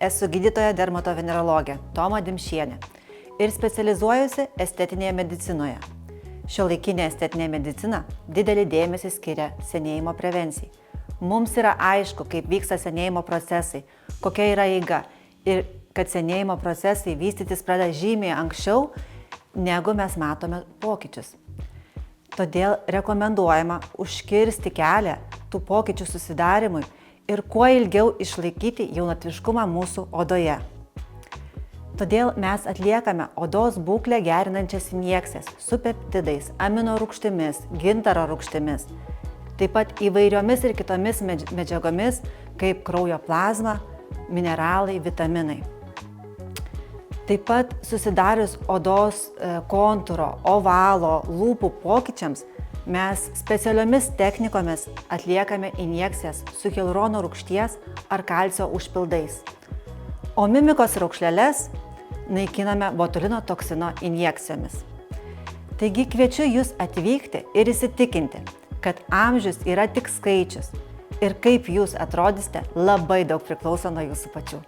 esu gydytoja dermatovenerologė Toma Dimšienė ir specializuojuosi estetinėje medicinoje. Šiuolaikinė estetinė medicina didelį dėmesį skiria senėjimo prevencijai. Mums yra aišku, kaip vyksta senėjimo procesai, kokia yra eiga ir kad senėjimo procesai vystytis pradeda žymiai anksčiau, negu mes matome pokyčius. Todėl rekomenduojama užkirsti kelią tų pokyčių susidarimui ir kuo ilgiau išlaikyti jaunatviškumą mūsų odoje. Todėl mes atliekame odos būklę gerinančias injekcijas su peptidais, amino rūgštimis, gintaro rūgštimis, taip pat įvairiomis ir kitomis medžiagomis, kaip kraujo plazma, mineralai, vitaminai. Taip pat susidarius odos kontūro, ovalo, lūpų pokyčiams, mes specialiomis technikomis atliekame injekcijas su hialurono rūgšties ar kalcio užpildais. O mimikos raukšleles naikiname botulino toksino injekcijomis. Taigi kviečiu Jūs atvykti ir įsitikinti, kad amžius yra tik skaičius ir kaip Jūs atrodysite labai daug priklauso nuo Jūsų pačių.